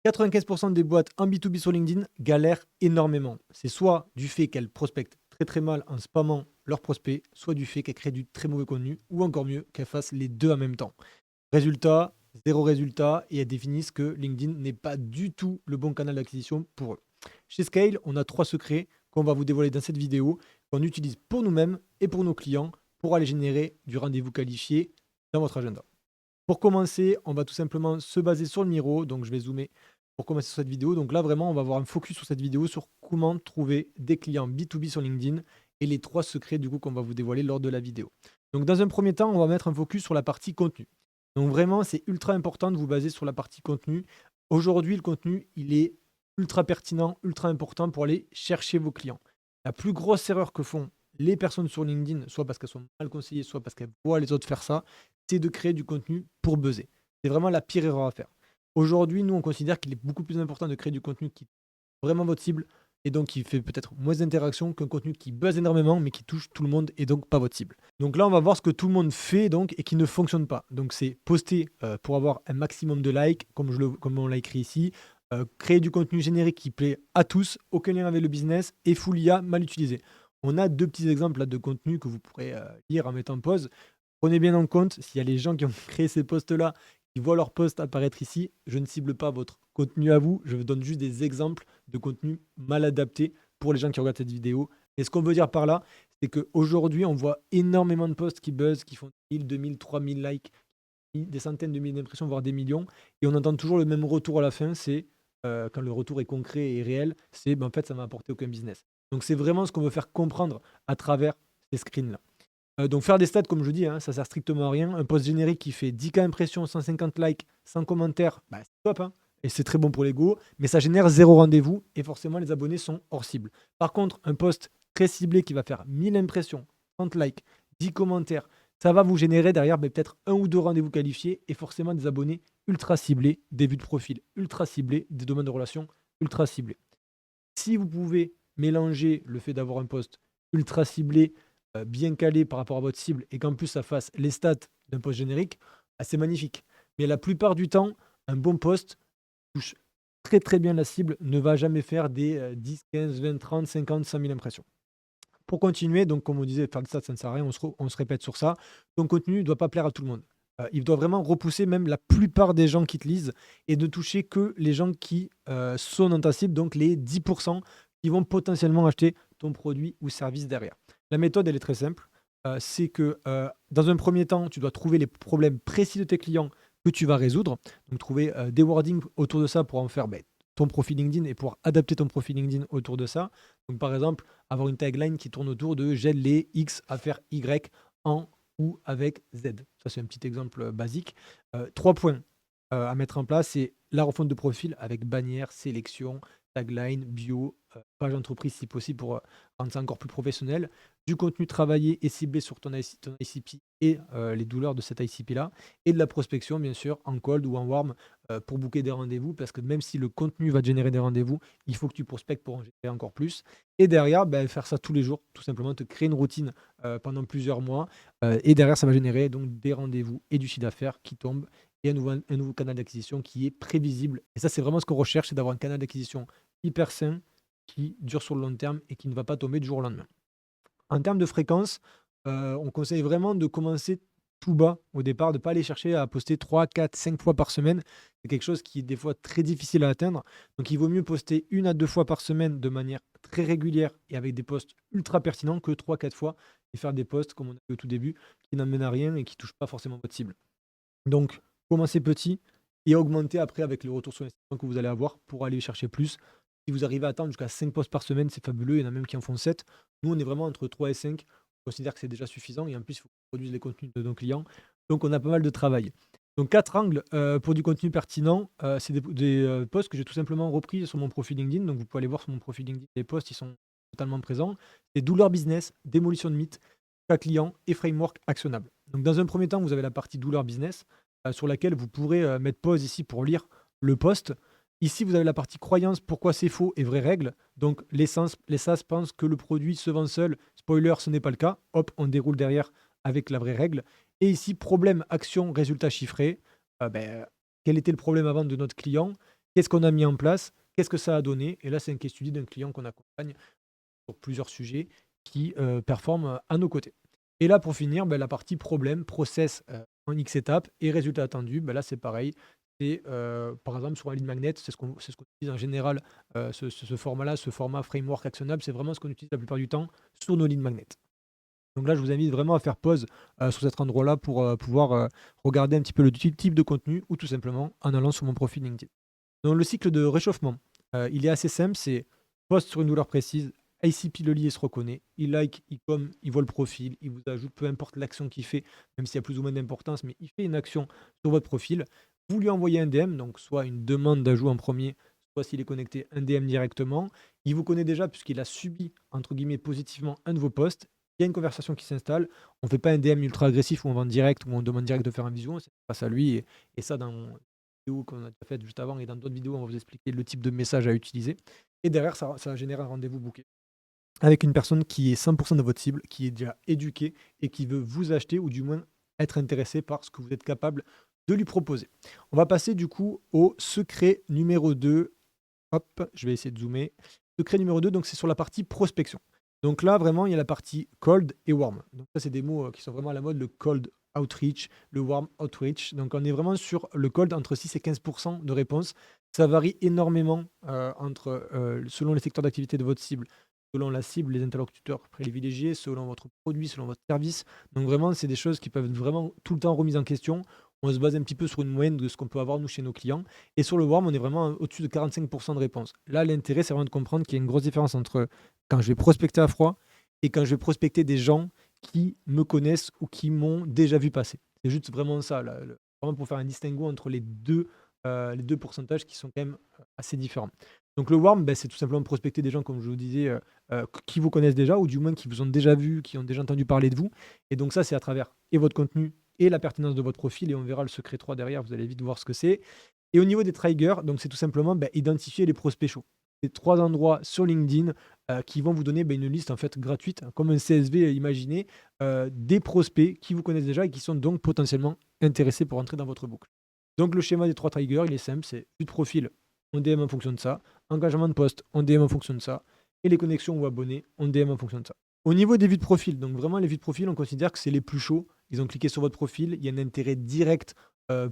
95% des boîtes en B2B sur LinkedIn galèrent énormément. C'est soit du fait qu'elles prospectent très très mal en spammant leurs prospects, soit du fait qu'elles créent du très mauvais contenu, ou encore mieux, qu'elles fassent les deux en même temps. Résultat, zéro résultat, et elles définissent que LinkedIn n'est pas du tout le bon canal d'acquisition pour eux. Chez Scale, on a 3 secrets qu'on va vous dévoiler dans cette vidéo, qu'on utilise pour nous-mêmes et pour nos clients pour aller générer du rendez-vous qualifié dans votre agenda. Pour commencer, on va tout simplement se baser sur le Miro. Donc, je vais zoomer pour commencer sur cette vidéo. Donc là, vraiment, on va avoir un focus sur cette vidéo sur comment trouver des clients B2B sur LinkedIn et les 3 secrets du coup qu'on va vous dévoiler lors de la vidéo. Donc, dans un premier temps, on va mettre un focus sur la partie contenu. Donc, vraiment, c'est ultra important de vous baser sur la partie contenu. Aujourd'hui, le contenu, il est ultra pertinent, ultra important pour aller chercher vos clients. La plus grosse erreur que font les personnes sur LinkedIn, soit parce qu'elles sont mal conseillées, soit parce qu'elles voient les autres faire ça, c'est de créer du contenu pour buzzer. C'est vraiment la pire erreur à faire. Aujourd'hui, nous, on considère qu'il est beaucoup plus important de créer du contenu qui touche vraiment votre cible et donc qui fait peut-être moins d'interactions qu'un contenu qui buzz énormément mais qui touche tout le monde et donc pas votre cible. Donc là, on va voir ce que tout le monde fait donc et qui ne fonctionne pas. Donc c'est poster pour avoir un maximum de likes, comme on l'a écrit ici, créer du contenu générique qui plaît à tous, aucun lien avec le business et full IA mal utilisé. On a 2 petits exemples là, de contenu que vous pourrez lire en mettant pause. Prenez bien en compte, s'il y a les gens qui ont créé ces posts-là, qui voient leur post apparaître ici, je ne cible pas votre contenu à vous, je vous donne juste des exemples de contenu mal adapté pour les gens qui regardent cette vidéo. Et ce qu'on veut dire par là, c'est qu'aujourd'hui, on voit énormément de posts qui buzzent, qui font 1000, 2000, 3000 likes, des centaines de milliers d'impressions, voire des millions, et on entend toujours le même retour à la fin, c'est quand le retour est concret et réel, c'est ben, en fait ça m'a apporté aucun business. Donc c'est vraiment ce qu'on veut faire comprendre à travers ces screens-là. Donc faire des stats, comme je dis, hein, ça sert strictement à rien. Un post générique qui fait 10K impressions, 150 likes, 100 commentaires, bah, c'est top, hein, et c'est très bon pour l'ego, mais ça génère zéro rendez-vous et forcément les abonnés sont hors cible. Par contre, un post très ciblé qui va faire 1000 impressions, 30 likes, 10 commentaires, ça va vous générer derrière peut-être un ou deux rendez-vous qualifiés et forcément des abonnés ultra ciblés, des vues de profil ultra ciblés, des domaines de relations ultra ciblés. Si vous pouvez mélanger le fait d'avoir un post ultra ciblé, bien calé par rapport à votre cible et qu'en plus ça fasse les stats d'un post générique, ah, c'est magnifique. Mais la plupart du temps, un bon post touche très très bien la cible, ne va jamais faire des 10, 15, 20, 30, 50, 100 000 impressions. Pour continuer, donc comme on disait, faire des stats, ça ne sert à rien, on se répète sur ça. Ton contenu ne doit pas plaire à tout le monde. Il doit vraiment repousser même la plupart des gens qui te lisent et ne toucher que les gens qui sont dans ta cible, donc les 10% qui vont potentiellement acheter ton produit ou service derrière. La méthode, elle est très simple. C'est que dans un premier temps, tu dois trouver les problèmes précis de tes clients que tu vas résoudre. Donc trouver des wordings autour de ça pour en faire ton profil LinkedIn et pour adapter ton profil LinkedIn autour de ça. Donc par exemple, avoir une tagline qui tourne autour de j'aide les X à faire Y en ou avec Z. Ça, c'est un petit exemple basique. 3 points à mettre en place, c'est la refonte de profil avec bannière, sélection, tagline, bio, page d'entreprise si possible pour rendre ça encore plus professionnel. Du contenu travaillé et ciblé sur ton ICP et les douleurs de cet ICP-là. Et de la prospection, bien sûr, en cold ou en warm pour booker des rendez-vous. Parce que même si le contenu va te générer des rendez-vous, il faut que tu prospectes pour en générer encore plus. Et derrière, ben, faire ça tous les jours, tout simplement, te créer une routine pendant plusieurs mois. Et derrière, ça va générer donc des rendez-vous et du chiffre d'affaires qui tombent et un nouveau canal d'acquisition qui est prévisible. Et ça, c'est vraiment ce qu'on recherche, c'est d'avoir un canal d'acquisition hyper sain qui dure sur le long terme et qui ne va pas tomber du jour au lendemain. En termes de fréquence, on conseille vraiment de commencer tout bas au départ, de ne pas aller chercher à poster 3, 4, 5 fois par semaine. C'est quelque chose qui est des fois très difficile à atteindre. Donc il vaut mieux poster 1 à 2 fois par semaine de manière très régulière et avec des posts ultra pertinents que 3, 4 fois et faire des posts, comme on a vu au tout début, qui n'amènent à rien et qui ne touchent pas forcément votre cible. Donc, commencez petit et augmentez après avec le retour sur investissement que vous allez avoir pour aller chercher plus. Si vous arrivez à atteindre jusqu'à 5 posts par semaine, c'est fabuleux. Il y en a même qui en font 7. Nous, on est vraiment entre 3 et 5. On considère que c'est déjà suffisant et en plus, il faut qu'on produise les contenus de nos clients. Donc, on a pas mal de travail. Donc, 4 angles pour du contenu pertinent. C'est des posts que j'ai tout simplement repris sur mon profil LinkedIn. Donc, vous pouvez aller voir sur mon profil LinkedIn. Les posts, ils sont totalement présents. C'est douleur business, démolition de mythes, cas client et framework actionnable. Donc, dans un premier temps, vous avez la partie douleur business sur laquelle vous pourrez mettre pause ici pour lire le post. Ici, vous avez la partie croyance, pourquoi c'est faux et vraies règles. Donc, les SaaS pensent que le produit se vend seul. Spoiler, ce n'est pas le cas. Hop, on déroule derrière avec la vraie règle. Et ici, problème, action, résultat chiffré. Ben, quel était le problème avant de notre client? Qu'est-ce qu'on a mis en place? Qu'est-ce que ça a donné? Et là, c'est un case study d'un client qu'on accompagne sur plusieurs sujets qui performent à nos côtés. Et là, pour finir, la partie problème, process en X étapes et résultat attendu, là, c'est pareil. C'est par exemple sur un lead magnet, c'est ce qu'on utilise en général, ce format-là, ce format framework actionnable, c'est vraiment ce qu'on utilise la plupart du temps sur nos lead magnets. Donc là, je vous invite vraiment à faire pause sur cet endroit-là pour pouvoir regarder un petit peu le type de contenu ou tout simplement en allant sur mon profil LinkedIn. Donc le cycle de réchauffement, il est assez simple, c'est poste sur une douleur précise, ICP le lit et se reconnaît, il like, il voit le profil, il vous ajoute, peu importe l'action qu'il fait, même s'il y a plus ou moins d'importance, mais il fait une action sur votre profil. Vous lui envoyez un DM, donc soit une demande d'ajout en premier, soit s'il est connecté, un DM directement. Il vous connaît déjà puisqu'il a subi, entre guillemets, positivement un de vos posts. Il y a une conversation qui s'installe. On ne fait pas un DM ultra agressif où on va en direct, où on demande direct de faire un vision. C'est face à lui. Et ça, dans la vidéo qu'on a déjà faite juste avant et dans d'autres vidéos, on va vous expliquer le type de message à utiliser. Et derrière, ça va générer un rendez-vous booké avec une personne qui est 100% de votre cible, qui est déjà éduquée et qui veut vous acheter ou du moins être intéressée par ce que vous êtes capable de lui proposer. On va passer du coup au secret numéro 2. Hop, je vais essayer de zoomer. Secret numéro 2, donc c'est sur la partie prospection. Donc là, vraiment, il y a la partie cold et warm. Donc ça, c'est des mots qui sont vraiment à la mode, le cold outreach, le warm outreach. Donc on est vraiment sur le cold, entre 6 et 15% de réponses. Ça varie énormément selon les secteurs d'activité de votre cible, selon la cible, les interlocuteurs privilégiés, selon votre produit, selon votre service. Donc vraiment, c'est des choses qui peuvent être vraiment tout le temps remises en question. On se base un petit peu sur une moyenne de ce qu'on peut avoir nous chez nos clients. Et sur le warm, on est vraiment au-dessus de 45% de réponses. Là, l'intérêt, c'est vraiment de comprendre qu'il y a une grosse différence entre quand je vais prospecter à froid et quand je vais prospecter des gens qui me connaissent ou qui m'ont déjà vu passer. C'est juste vraiment ça, là, vraiment pour faire un distinguo entre les deux pourcentages qui sont quand même assez différents. Donc le warm, c'est tout simplement prospecter des gens, comme je vous disais, qui vous connaissent déjà, ou du moins qui vous ont déjà vu, qui ont déjà entendu parler de vous. Et donc ça, c'est à travers et votre contenu et la pertinence de votre profil, et on verra le secret 3 derrière, vous allez vite voir ce que c'est. Et au niveau des triggers, donc c'est tout simplement identifier les prospects chauds. C'est 3 endroits sur LinkedIn qui vont vous donner une liste en fait gratuite, hein, comme un CSV imaginé, des prospects qui vous connaissent déjà et qui sont donc potentiellement intéressés pour entrer dans votre boucle. Donc le schéma des 3 triggers, il est simple, c'est vue de profil, on DM en fonction de ça, engagement de poste, on DM en fonction de ça, et les connexions ou abonnés, on DM en fonction de ça. Au niveau des vues de profil, donc vraiment les vues de profil, on considère que c'est les plus chauds. Ils ont cliqué sur votre profil, il y a un intérêt direct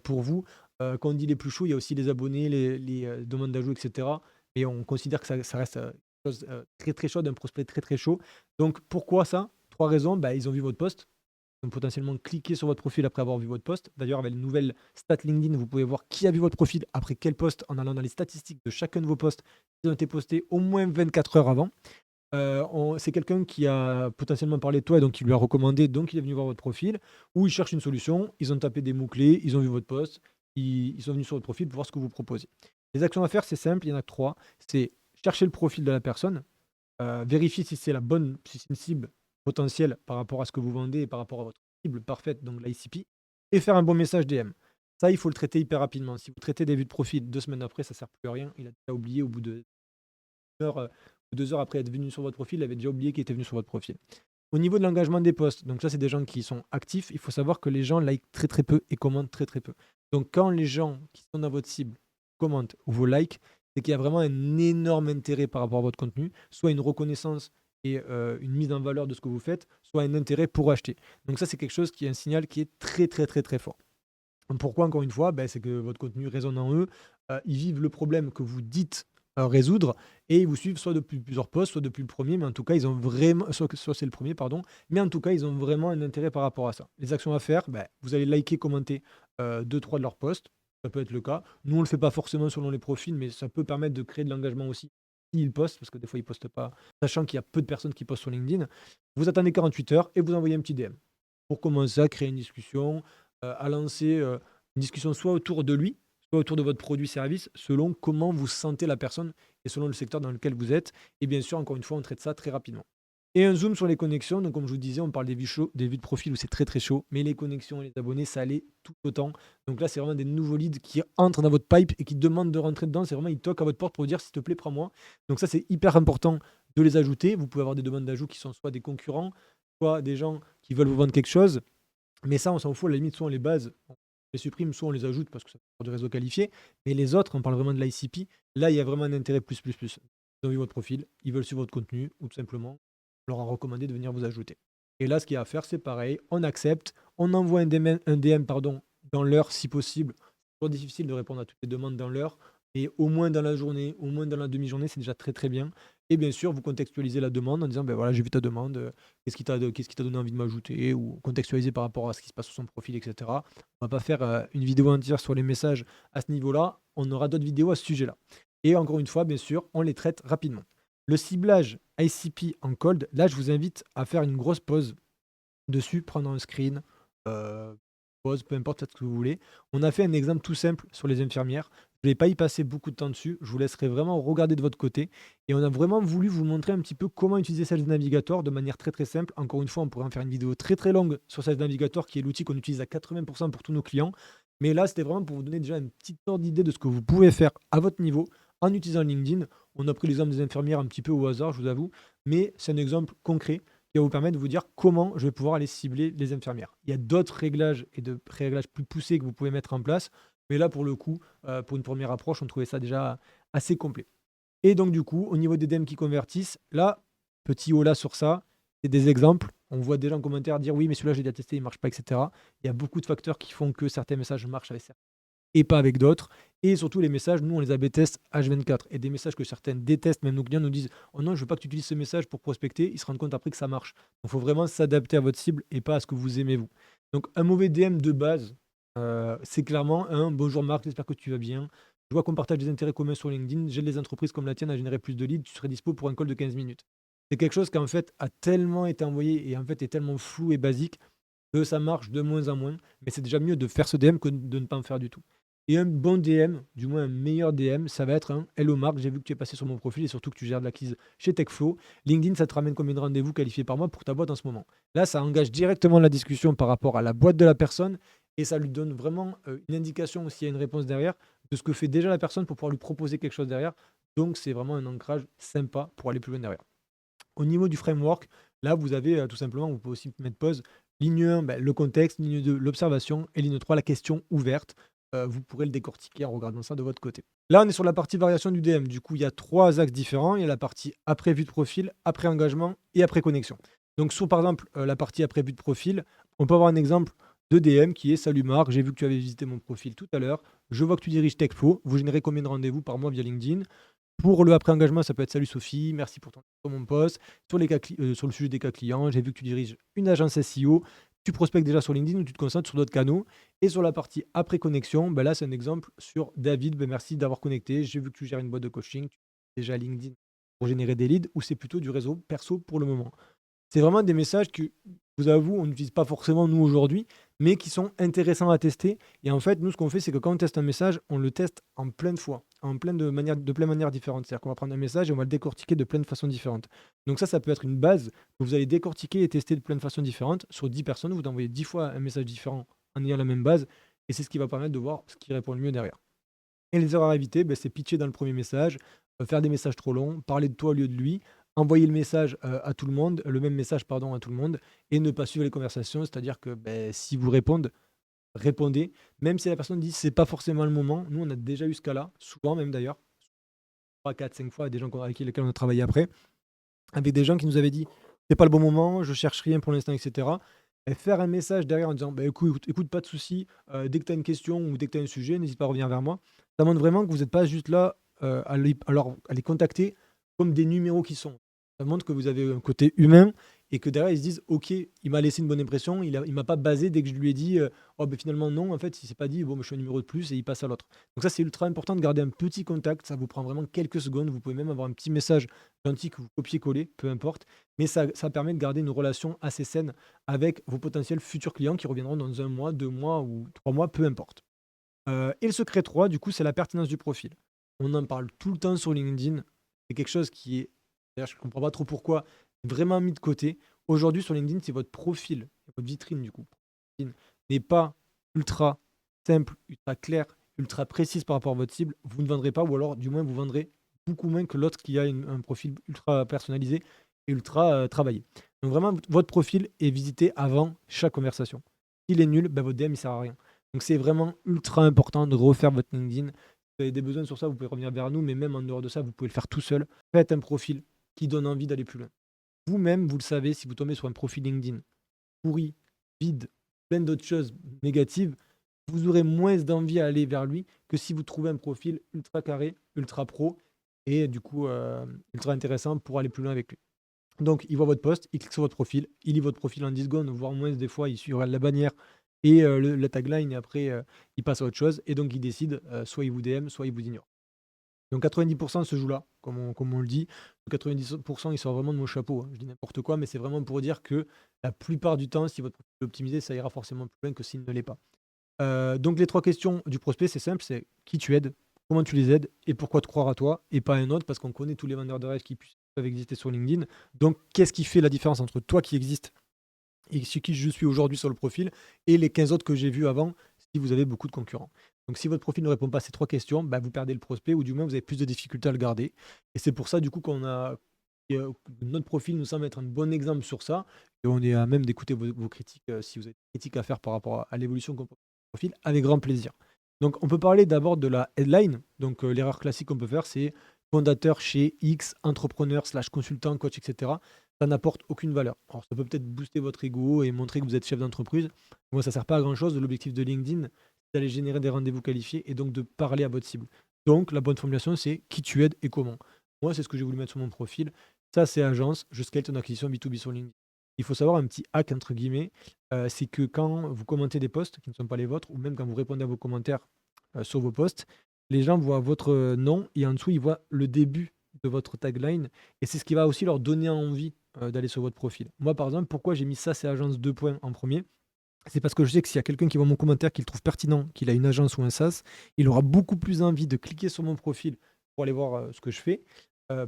pour vous. Quand on dit les plus chauds, il y a aussi les abonnés, les demandes d'ajout, etc. Et on considère que ça reste quelque chose très très chaud, d'un prospect très très chaud. Donc pourquoi ça? 3 raisons. Ils ont vu votre post, donc potentiellement cliquer sur votre profil après avoir vu votre post. D'ailleurs, avec les nouvelles stats LinkedIn, vous pouvez voir qui a vu votre profil après quel post en allant dans les statistiques de chacun de vos posts qui ont été postés au moins 24 heures avant. C'est quelqu'un qui a potentiellement parlé de toi et donc qui lui a recommandé, donc il est venu voir votre profil, ou il cherche une solution, ils ont tapé des mots-clés, ils ont vu votre post, ils sont venus sur votre profil pour voir ce que vous proposez. Les actions à faire, c'est simple, il y en a que 3. C'est chercher le profil de la personne, vérifier si c'est la bonne, si c'est une cible potentielle par rapport à ce que vous vendez et par rapport à votre cible parfaite, donc l'ICP, et faire un bon message DM. Ça, il faut le traiter hyper rapidement. Si vous traitez des vues de profil 2 semaines après, ça ne sert plus à rien. Il a déjà oublié au bout de 2 heures, 2 heures après être venu sur votre profil, il avait déjà oublié qu'il était venu sur votre profil. Au niveau de l'engagement des posts, donc ça, c'est des gens qui sont actifs. Il faut savoir que les gens like très très peu et commentent très très peu. Donc quand les gens qui sont dans votre cible commentent ou vous like, c'est qu'il y a vraiment un énorme intérêt par rapport à votre contenu, soit une reconnaissance et une mise en valeur de ce que vous faites, soit un intérêt pour acheter. Donc ça, c'est quelque chose qui est un signal qui est très très très très fort. Pourquoi, encore une fois? C'est que votre contenu résonne en eux, ils vivent le problème que vous dites, résoudre, et ils vous suivent soit depuis plusieurs posts, soit depuis le premier, mais en tout cas, ils ont vraiment soit c'est le premier, pardon, mais en tout cas, ils ont vraiment un intérêt par rapport à ça. Les actions à faire, vous allez liker, commenter, 2-3 de leurs posts, ça peut être le cas. Nous, on le fait pas forcément selon les profils, mais ça peut permettre de créer de l'engagement aussi s'ils postent, parce que des fois, ils postent pas, sachant qu'il y a peu de personnes qui postent sur LinkedIn. Vous attendez 48 heures et vous envoyez un petit DM pour commencer à créer une discussion, à lancer une discussion soit autour de lui, soit autour de votre produit-service, selon comment vous sentez la personne et selon le secteur dans lequel vous êtes. Et bien sûr, encore une fois, on traite ça très rapidement. Et un zoom sur les connexions. Donc, comme je vous disais, on parle des vues, des vues de profil où c'est très très chaud, mais les connexions et les abonnés, ça allait tout autant. Donc là, c'est vraiment des nouveaux leads qui entrent dans votre pipe et qui demandent de rentrer dedans. C'est vraiment, ils toquent à votre porte pour vous dire, s'il te plaît, prends-moi. Donc ça, c'est hyper important de les ajouter. Vous pouvez avoir des demandes d'ajout qui sont soit des concurrents, soit des gens qui veulent vous vendre quelque chose. Mais ça, on s'en fout, à la limite, soit on les base les supprime, soit on les ajoute parce que ça fait pour du réseau qualifié. Mais les autres, on parle vraiment de l'ICP. Là, il y a vraiment un intérêt plus, plus, plus. Ils ont vu votre profil, ils veulent suivre votre contenu, ou tout simplement, on leur a recommandé de venir vous ajouter. Et là, ce qu'il y a à faire, c'est pareil. On accepte, on envoie un DM pardon, dans l'heure si possible. C'est toujours difficile de répondre à toutes les demandes dans l'heure. Et au moins dans la journée, au moins dans la demi-journée, c'est déjà très très bien. Et bien sûr, vous contextualisez la demande en disant, ben voilà, j'ai vu ta demande, qu'est-ce qui t'a donné envie de m'ajouter, ou contextualiser par rapport à ce qui se passe sur son profil, etc. On va pas faire une vidéo entière sur les messages à ce niveau-là. On aura d'autres vidéos à ce sujet-là. Et encore une fois, bien sûr, on les traite rapidement. Le ciblage ICP en cold, là, je vous invite à faire une grosse pause dessus, prendre un screen, heu, pause, peu importe, faites ce que vous voulez. On a fait un exemple tout simple sur les infirmières. Je vais pas y passer beaucoup de temps dessus. Je vous laisserai vraiment regarder de votre côté et on a vraiment voulu vous montrer un petit peu comment utiliser Sales Navigator de manière très, très simple. Encore une fois, on pourrait en faire une vidéo très, très longue sur Sales Navigator qui est l'outil qu'on utilise à 80 pour tous nos clients. Mais là, c'était vraiment pour vous donner déjà une petite ordre d'idée de ce que vous pouvez faire à votre niveau en utilisant LinkedIn. On a pris l'exemple des infirmières un petit peu au hasard, je vous avoue, mais c'est un exemple concret qui va vous permettre de vous dire comment je vais pouvoir aller cibler les infirmières. Il y a d'autres réglages et de réglages plus poussés que vous pouvez mettre en place, mais là, pour le coup, pour une première approche, on trouvait ça déjà assez complet. Et donc, du coup, au niveau des DM qui convertissent, là, petit haut là sur ça, c'est des exemples. On voit déjà en commentaire dire oui, mais celui-là, j'ai déjà testé, il ne marche pas, etc. Il y a beaucoup de facteurs qui font que certains messages marchent avec certains et pas avec d'autres. Et surtout, les messages, nous, on les a test H24. Et des messages que certains détestent, même nos clients nous disent oh non, je veux pas que tu utilises ce message pour prospecter. Ils se rendent compte après que ça marche. Donc, il faut vraiment s'adapter à votre cible et pas à ce que vous aimez, vous. Donc, un mauvais DM de base, c'est clairement un bonjour Marc, j'espère que tu vas bien. Je vois qu'on partage des intérêts communs sur LinkedIn. J'aide les entreprises comme la tienne à générer plus de leads. Tu serais dispo pour un call de 15 minutes. C'est quelque chose qui, en fait, a tellement été envoyé et en fait est tellement flou et basique que ça marche de moins en moins. Mais c'est déjà mieux de faire ce DM que de ne pas en faire du tout. Et un bon DM, du moins un meilleur DM, ça va être un Hello Marc, j'ai vu que tu es passé sur mon profil et surtout que tu gères de l'acquise chez Techflow. LinkedIn, ça te ramène combien de rendez-vous qualifiés par mois pour ta boîte en ce moment? Là, ça engage directement la discussion par rapport à la boîte de la personne et ça lui donne vraiment une indication s'il y a une réponse derrière de ce que fait déjà la personne pour pouvoir lui proposer quelque chose derrière. Donc, c'est vraiment un ancrage sympa pour aller plus loin derrière. Au niveau du framework, là, vous avez tout simplement, vous pouvez aussi mettre pause. Ligne 1, le contexte. Ligne 2, l'observation. Et ligne 3, la question ouverte. Vous pourrez le décortiquer en regardant ça de votre côté. Là, on est sur la partie variation du DM. Du coup, il y a trois axes différents. Il y a la partie après vue de profil, après engagement et après connexion. Donc, sur par exemple la partie après vue de profil, on peut avoir un exemple de DM qui est salut Marc, j'ai vu que tu avais visité mon profil tout à l'heure. Je vois que tu diriges TechFlow. Vous générez combien de rendez-vous par mois via LinkedIn? Pour le après engagement, ça peut être salut Sophie, merci pour mon post. Sur le sujet des cas clients, j'ai vu que tu diriges une agence SEO. Tu prospectes déjà sur LinkedIn ou tu te concentres sur d'autres canaux. Et sur la partie après connexion, là, c'est un exemple sur David. Merci d'avoir connecté. J'ai vu que tu gères une boîte de coaching. Tu utilises déjà LinkedIn pour générer des leads ou c'est plutôt du réseau perso pour le moment. C'est vraiment des messages que, je vous avoue, on n'utilise pas forcément nous aujourd'hui, mais qui sont intéressants à tester. Et en fait, nous, ce qu'on fait, c'est que quand on teste un message, on le teste en plein de fois, de plein de manières différentes. C'est-à-dire qu'on va prendre un message et on va le décortiquer de plein de façons différentes. Donc ça peut être une base que vous allez décortiquer et tester de plein de façons différentes. Sur 10 personnes, vous envoyez 10 fois un message différent en ayant la même base. Et c'est ce qui va permettre de voir ce qui répond le mieux derrière. Et les erreurs à éviter, c'est pitcher dans le premier message, faire des messages trop longs, parler de toi au lieu de lui, envoyer le message à tout le monde, le même message pardon à tout le monde, et ne pas suivre les conversations. C'est-à-dire que si vous répondez, même si la personne dit c'est pas forcément le moment. Nous, on a déjà eu ce cas-là, souvent même d'ailleurs, 3, 4, 5 fois, des gens avec lesquels on a travaillé après, avec des gens qui nous avaient dit c'est pas le bon moment, je cherche rien pour l'instant, etc. Et faire un message derrière en disant écoute, pas de souci, dès que tu as une question ou dès que tu as un sujet, n'hésite pas à revenir vers moi. Ça montre vraiment que vous n'êtes pas juste là à les contacter comme des numéros qui sont. Ça montre que vous avez un côté humain et que derrière ils se disent ok, il m'a laissé une bonne impression, il m'a pas basé dès que je lui ai dit oh finalement non, en fait il s'est pas dit bon je suis un numéro de plus et il passe à l'autre. Donc ça c'est ultra important de garder un petit contact, ça vous prend vraiment quelques secondes, vous pouvez même avoir un petit message gentil que vous copiez-coller, peu importe, mais ça permet de garder une relation assez saine avec vos potentiels futurs clients qui reviendront dans un mois, 2 mois ou 3 mois, peu importe. Et le secret 3 du coup, c'est la pertinence du profil. On en parle tout le temps sur LinkedIn. C'est quelque chose qui est, d'ailleurs, je ne comprends pas trop pourquoi, vraiment mis de côté. Aujourd'hui, sur LinkedIn, c'est votre profil, votre vitrine, du coup. N'est pas ultra simple, ultra clair, ultra précise par rapport à votre cible. Vous ne vendrez pas, ou alors, du moins, vous vendrez beaucoup moins que l'autre qui a un profil ultra personnalisé et ultra travaillé. Donc, vraiment, votre profil est visité avant chaque conversation. S'il est nul, votre DM, il ne sert à rien. Donc c'est vraiment ultra important de refaire votre LinkedIn. Si vous avez des besoins sur ça, vous pouvez revenir vers nous, mais même en dehors de ça, vous pouvez le faire tout seul. Faites un profil qui donne envie d'aller plus loin. Vous-même, vous le savez, si vous tombez sur un profil LinkedIn pourri, vide, plein d'autres choses négatives, vous aurez moins d'envie à aller vers lui que si vous trouvez un profil ultra carré, ultra pro et du coup ultra intéressant pour aller plus loin avec lui. Donc, il voit votre post, il clique sur votre profil, il lit votre profil en 10 secondes, voire moins des fois, il suit la bannière et la tagline et après il passe à autre chose et donc il décide, soit il vous DM, soit il vous ignore. Donc 90% se joue là, comme on le dit. 90% il sort vraiment de mon chapeau, hein. Je dis n'importe quoi, mais c'est vraiment pour dire que la plupart du temps, si votre profil est optimisé, ça ira forcément plus loin que s'il ne l'est pas. Donc les 3 questions du prospect, c'est simple, c'est qui tu aides, comment tu les aides et pourquoi te croire à toi et pas à un autre parce qu'on connaît tous les vendeurs de rêves qui peuvent exister sur LinkedIn. Donc qu'est-ce qui fait la différence entre toi qui existe et sur qui je suis aujourd'hui sur le profil et les 15 autres que j'ai vus avant si vous avez beaucoup de concurrents. Donc si votre profil ne répond pas à ces 3 questions, bah, vous perdez le prospect ou du moins vous avez plus de difficultés à le garder et c'est pour ça du coup notre profil nous semble être un bon exemple sur ça et on est à même d'écouter vos critiques, si vous avez des critiques à faire par rapport à l'évolution qu'on profil avec grand plaisir. Donc on peut parler d'abord de la headline. Donc l'erreur classique qu'on peut faire, c'est fondateur chez X, entrepreneur slash consultant, coach, etc. Ça n'apporte aucune valeur. Alors ça peut peut-être booster votre ego et montrer que vous êtes chef d'entreprise. Moi, ça ne sert pas à grand-chose. L'objectif de LinkedIn, c'est d'aller générer des rendez-vous qualifiés et donc de parler à votre cible. Donc la bonne formulation, c'est qui tu aides et comment. Moi, c'est ce que j'ai voulu mettre sur mon profil. Ça, c'est agence. Je scale ton acquisition B2B sur LinkedIn. Il faut savoir un petit hack, entre guillemets, c'est que quand vous commentez des posts qui ne sont pas les vôtres, ou même quand vous répondez à vos commentaires sur vos posts, les gens voient votre nom et en dessous, ils voient le début de votre tagline. Et c'est ce qui va aussi leur donner envie d'aller sur votre profil. Moi, par exemple, pourquoi j'ai mis ça, c'est agence 2 points en premier? C'est parce que je sais que s'il y a quelqu'un qui voit mon commentaire, qu'il trouve pertinent, qu'il a une agence ou un SaaS, il aura beaucoup plus envie de cliquer sur mon profil pour aller voir ce que je fais.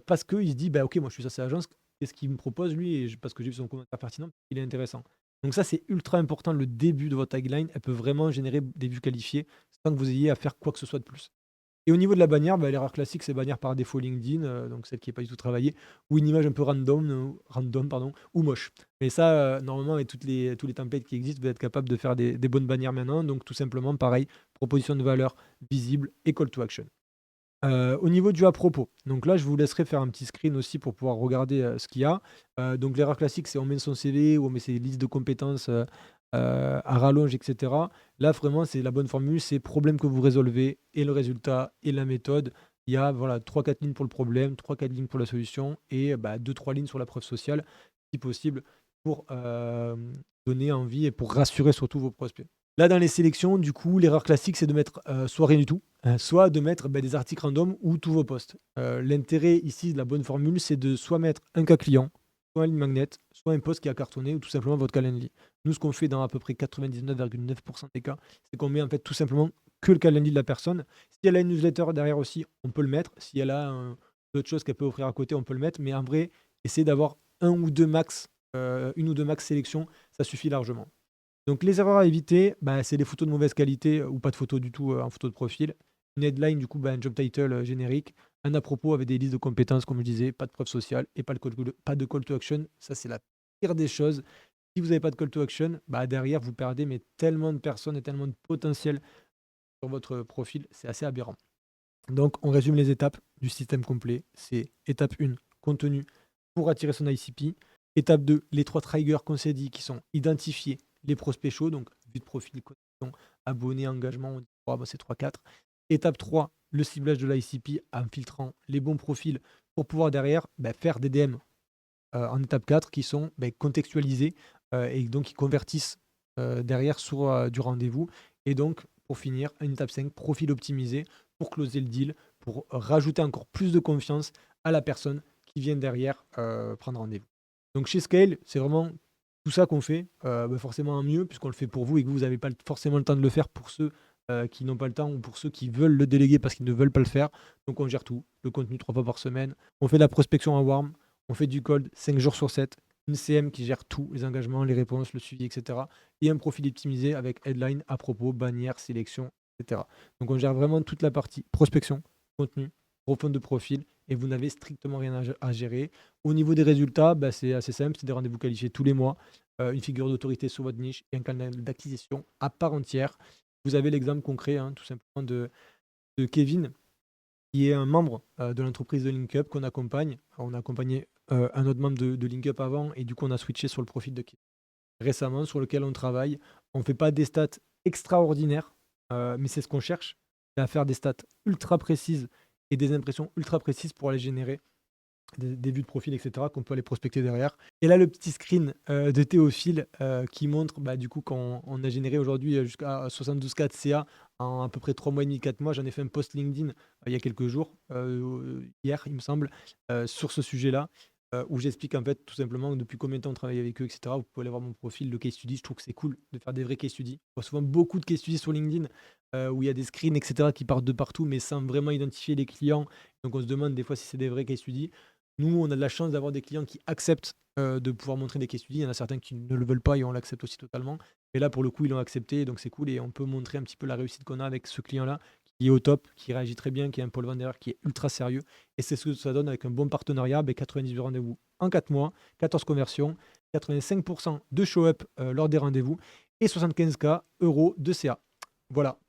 Parce qu'il se dit, bah, ok, moi je suis SaaS et agence, qu'est-ce qu'il me propose lui? Parce que j'ai vu son commentaire pertinent, il est intéressant. Donc ça, c'est ultra important, le début de votre tagline, elle peut vraiment générer des vues qualifiées sans que vous ayez à faire quoi que ce soit de plus. Et au niveau de la bannière, bah, l'erreur classique, c'est bannière par défaut LinkedIn, donc celle qui n'est pas du tout travaillée, ou une image un peu random pardon, ou moche. Mais ça, normalement, avec tous les templates qui existent, vous êtes capable de faire des bonnes bannières maintenant. Donc tout simplement, pareil, proposition de valeur visible et call to action. Au niveau du à propos, donc là, je vous laisserai faire un petit screen aussi pour pouvoir regarder, ce qu'il y a. Donc l'erreur classique, c'est on met son CV ou on met ses listes de compétences, à rallonge et cetera. Là, vraiment, c'est la bonne formule, c'est problème que vous résolvez et le résultat et la méthode. Il y a voilà 3-4 lignes pour le problème, 3-4 lignes pour la solution et bah, 2-3 lignes sur la preuve sociale, si possible, pour, donner envie et pour rassurer surtout vos prospects. Là, dans les sélections, du coup, l'erreur classique, c'est de mettre, soit rien du tout, soit de mettre, bah, des articles random ou tous vos posts. L'intérêt ici de la bonne formule, c'est de soit mettre un cas client, soit un lead magnet, soit un post qui a cartonné ou tout simplement votre Calendly. Nous, ce qu'on fait dans à peu près 99,9% des cas, c'est qu'on met en fait tout simplement que le Calendly de la personne. Si elle a une newsletter derrière aussi, on peut le mettre. Si elle a d'autres choses qu'elle peut offrir à côté, on peut le mettre. Mais en vrai, essayez d'avoir un ou deux max, une ou deux max sélections, ça suffit largement. Donc les erreurs à éviter, bah, c'est les photos de mauvaise qualité ou pas de photos du tout en photo de profil. Une headline, du coup, bah, un job title générique. Un à propos avec des listes de compétences, comme je disais, pas de preuve sociale et pas de call to action. Ça, c'est la pire des choses. Si vous n'avez pas de call to action, bah, derrière, vous perdez mais tellement de personnes et tellement de potentiel sur votre profil. C'est assez aberrant. Donc, on résume les étapes du système complet. C'est étape 1, contenu pour attirer son ICP. Étape 2, les 3 triggers qu'on s'est dit qui sont identifier les prospects chauds, donc vue de profil, connexion, abonnés, engagement, on dit, oh, bah, c'est 3-4. Étape 3, le ciblage de l'ICP en filtrant les bons profils pour pouvoir derrière bah, faire des DM en étape 4 qui sont bah, contextualisés et donc qui convertissent derrière sur du rendez-vous. Et donc, pour finir, une étape 5, profil optimisé pour closer le deal, pour rajouter encore plus de confiance à la personne qui vient derrière prendre rendez-vous. Donc chez Scale, c'est vraiment tout ça qu'on fait, bah, forcément en mieux, puisqu'on le fait pour vous et que vous n'avez pas forcément le temps de le faire pour ceux qui n'ont pas le temps ou pour ceux qui veulent le déléguer parce qu'ils ne veulent pas le faire. Donc on gère tout, le contenu 3 fois par semaine, on fait de la prospection en warm, on fait du cold 5 jours sur 7, une CM qui gère tout, les engagements, les réponses, le suivi, etc. Et un profil optimisé avec headline, à propos, bannière, sélection, etc. Donc on gère vraiment toute la partie prospection, contenu, refonte de profil, et vous n'avez strictement rien à gérer. Au niveau des résultats, bah, c'est assez simple, c'est des rendez-vous qualifiés tous les mois, une figure d'autorité sur votre niche et un canal d'acquisition à part entière. Vous avez l'exemple concret, hein, tout simplement de Kevin, qui est un membre de l'entreprise de LinkUp qu'on accompagne. Alors, on a accompagné un autre membre de LinkUp avant et du coup on a switché sur le profil de Kevin récemment sur lequel on travaille. On ne fait pas des stats extraordinaires, mais c'est ce qu'on cherche, c'est à faire des stats ultra précises et des impressions ultra précises pour aller générer des vues de profil, etc., qu'on peut aller prospecter derrière. Et là, le petit screen de Théophile qui montre bah, du coup qu'on on a généré aujourd'hui jusqu'à 72K de CA en à peu près 3 mois et demi, 4 mois. J'en ai fait un post LinkedIn il y a quelques jours, hier, il me semble, sur ce sujet-là, où j'explique en fait tout simplement depuis combien de temps on travaille avec eux, etc. Vous pouvez aller voir mon profil, le case study. Je trouve que c'est cool de faire des vrais case studies. On voit souvent beaucoup de case studies sur LinkedIn où il y a des screens, etc., qui partent de partout, mais sans vraiment identifier les clients. Donc on se demande des fois si c'est des vrais case studies. Nous, on a de la chance d'avoir des clients qui acceptent de pouvoir montrer des case studies. Il y en a certains qui ne le veulent pas et on l'accepte aussi totalement. Mais là, pour le coup, ils l'ont accepté, donc c'est cool et on peut montrer un petit peu la réussite qu'on a avec ce client-là, qui est au top, qui réagit très bien, qui est un pôle vente derrière, qui est ultra sérieux. Et c'est ce que ça donne avec un bon partenariat, 98 rendez-vous en 4 mois, 14 conversions, 85% de show-up lors des rendez-vous et 75K euros de CA. Voilà.